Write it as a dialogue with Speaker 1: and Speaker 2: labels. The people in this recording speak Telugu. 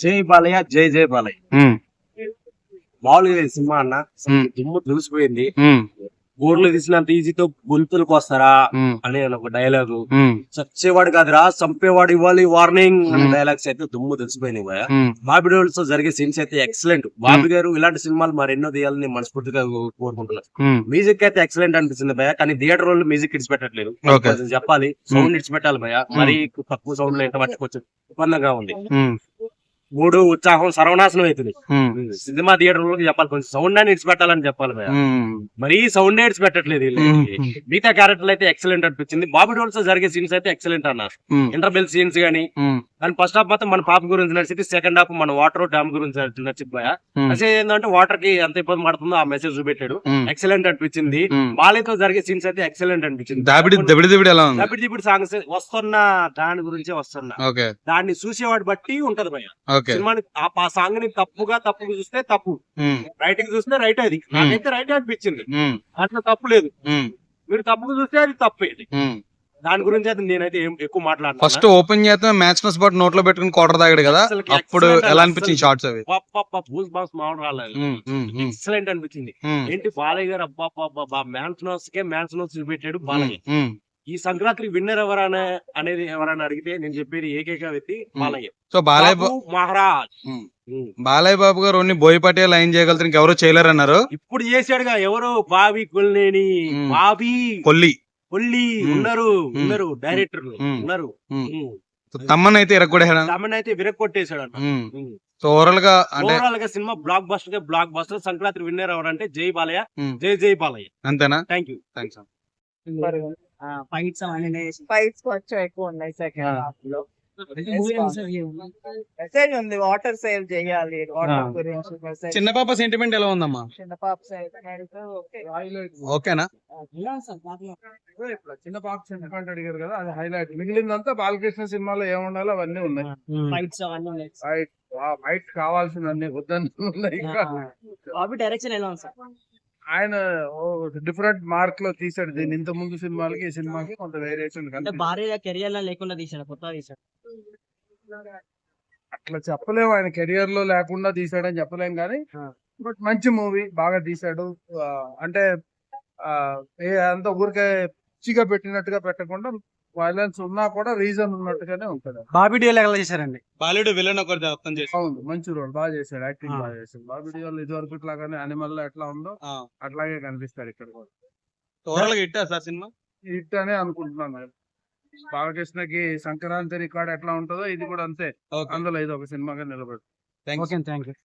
Speaker 1: జై బాలయ్య జై జై బాలయ్య మామూలుగా ఈ సినిమా అన్న దుమ్ము దులిసిపోయింది. గోర్లు తీసినంత ఈజీతో గొంతులకు వస్తారా అనే ఒక డైలాగు, చచ్చేవాడు కాదురా చంపేవాడు ఇవ్వాలి వార్నింగ్ అనే డైలాగ్స్ అయితే దుమ్ము తెలిసిపోయినాయి భయ. బాబీ డోల్స్ తో జరిగే సీన్స్ అయితే ఎక్సలెంట్. బాబీ గారు ఇలాంటి సినిమాలు మరెన్నో తీయాలని మనస్ఫూర్తిగా కోరుకుంటున్నారు. మ్యూజిక్ అయితే ఎక్సలెంట్ అనిపిస్తుంది భయ, కానీ థియేటర్ వాళ్ళు మ్యూజిక్ ఇడిచిపెట్టట్లేదు. చెప్పాలి, సౌండ్ ఇడిచిపెట్టాలి భయ. మరీ తక్కువ సౌండ్ లో ఎంత పట్టుకోవచ్చు, ఇబ్బందిగా ఉంది. మూడు ఉత్సాహం సర్వనాశనం అవుతుంది. సినిమా థియేటర్ లో చెప్పాలి, కొంచెం సౌండ్ అని ఇడిచిపెట్టాలని చెప్పాలి భయ. మరీ సౌండ్ ఇడిచిపెట్టట్లేదు. మిగతా క్యారెక్టర్లు అయితే ఎక్సలెంట్ అనిపించింది. బాబీ డోల్స్ జరిగే సీన్స్ అయితే ఎక్సలెంట్ అన్నారు. ఇంటర్బెల్ సీన్స్ గానీ, కానీ ఫస్ట్ హాఫ్ మాత్రం మన పాప గురించి నడిచింది, సెకండ్ హాఫ్ మన వాటర్ డ్యామ్ గురించి నచ్చింది భయ. మెసేజ్ ఏంటంటే వాటర్ కి ఎంత ఇబ్బంది పడుతుందో ఆ మెసేజ్ చూపెట్టాడు. ఎక్సలెంట్ అనిపించింది. బాలయ్యతో జరిగే సీన్స్ అయితే ఎక్సలెంట్ అనిపించింది. దబిడి సాంగ్స్ వస్తున్న దాని గురించే వస్తున్నా, దాన్ని చూసేవాడు బట్టి ఉంటది భయ. సినిమాని ఆ సాంగ్ ని తప్పుగా చూస్తే తప్పు, రైటింగ్ చూస్తే రైట్. అది నాకైతే రైట్ అనిపించింది, అట్లా తప్పు లేదు. మీరు తప్పుగా చూస్తే అది తప్పేది. దాని గురించి అయితే నేనైతే ఎక్కువ మాట్లాడను.
Speaker 2: ఫస్ట్ ఓపెన్ చేస్తే మ్యాచ్ నస్ బట్ నోట్ లో పెట్టుకుని క్వార్టర్ తాగాడు కదా, అప్పుడు ఎలా అనిపించింది షార్ట్స్ అవి?
Speaker 1: బూస్ బాక్స్ మామూలు రాలేదు, ఎక్సలెంట్ అనిపించింది. ఏంటి బాలయ్య గారు అబ్బా మ్యాన్స్ నోస్ చూపెట్టాడు బాలయ్య. ఈ సంక్రాంతి విన్నర్ అనేది ఎవరైనా అడిగితే నేను చెప్పేది ఏకైక వ్యక్తి బాలయ్య.
Speaker 2: సో
Speaker 1: మహారాజ్
Speaker 2: బాలయ్య బాబు గారు ఓన్లీ బోయపాటి లైన్ చేయగలుగుతారు, ఇంకెవరో చేయలేరు అన్నారు.
Speaker 1: ఇప్పుడు చేశాడుగా, ఎవరు బాబీ కొల్లేని, బాబీ కొల్లి ఉన్నారు డైరెక్టర్లు ఉన్నారు.
Speaker 2: తమ్మన్ అయితే
Speaker 1: విరగొట్టేశాడు అన్న.
Speaker 2: సో ఓవరాల్ గా
Speaker 1: cinema block buster. Sankranti winner ఎవరంటే జై బాలయ్య, జై జై బాలయ్య.
Speaker 2: అంతేనా?
Speaker 1: Thank you.
Speaker 3: ఫైట్స్ కొంచెం ఎక్కువ ఉన్నాయి సెకండ్ హాఫ్ లో. మెసేజ్ ఉంది, వాటర్ సేవ్ చేయాలి, వాటర్ గురించి.
Speaker 2: చిన్న పాప సెంటిమెంట్ ఎలా ఉందమ్మా?
Speaker 3: చిన్న పాప సెంటిమెంట్
Speaker 2: ఓకేనా?
Speaker 4: చిన్న పాప సెంటిమెంట్ అడిగారు కదా, అది హైలైట్. మిగిలిందంతా బాలకృష్ణ సినిమాలో ఏముండాలో అవన్నీ ఉన్నాయి. ఫైట్ కావాల్సిన అన్ని వద్దని ఉన్నాయి.
Speaker 3: డైరెక్షన్ ఎలా ఉంది సార్?
Speaker 4: ఆయన డిఫరెంట్ మార్క్ లో తీసాడు దీన్ని. ఇంత ముందు సినిమాలకి ఈ సినిమాకి కొంత వేరియేషన్
Speaker 3: భారీ కెరియర్ లో లేకుండా తీసాడు, కొత్త తీసాడు.
Speaker 4: అట్లా చెప్పలేము, ఆయన కెరియర్ లో లేకుండా తీసాడని చెప్పలేం, కానీ బట్ మంచి మూవీ, బాగా తీసాడు. అంటే అంత ఊరికే పిచ్చిగా పెట్టినట్టుగా పెట్టకుండా వైలెన్స్ ఉన్నా కూడా రీజన్ ఉన్నట్టుగానే ఉంటది.
Speaker 1: బాబీ డియోల్ ఎలా చేశారండి?
Speaker 2: బాలుడు విలన్ ఒకటి అర్థం చేసి,
Speaker 4: అవును మంచి రోల్ బాగా చేశాడు, యాక్టింగ్ బాగా చేశాడు. బాబీ డియోల్ ఇది వరకు ఇట్లాగానే అనిమల్ లో ఎట్లా ఉందో అట్లాగే కనిపిస్తాడు ఇక్కడ కూడా.
Speaker 2: ఓవరాల్ గా హిట్ ఆ సినిమా?
Speaker 4: హిట్ అనే అనుకుంటున్నాను. బాలకృష్ణకి సంక్రాంతి రికార్డ్ ఎట్లా ఉంటుందో ఇది కూడా అంతే, అందులో ఇది ఒక సినిమాగా నిలబడు.
Speaker 1: Thank you.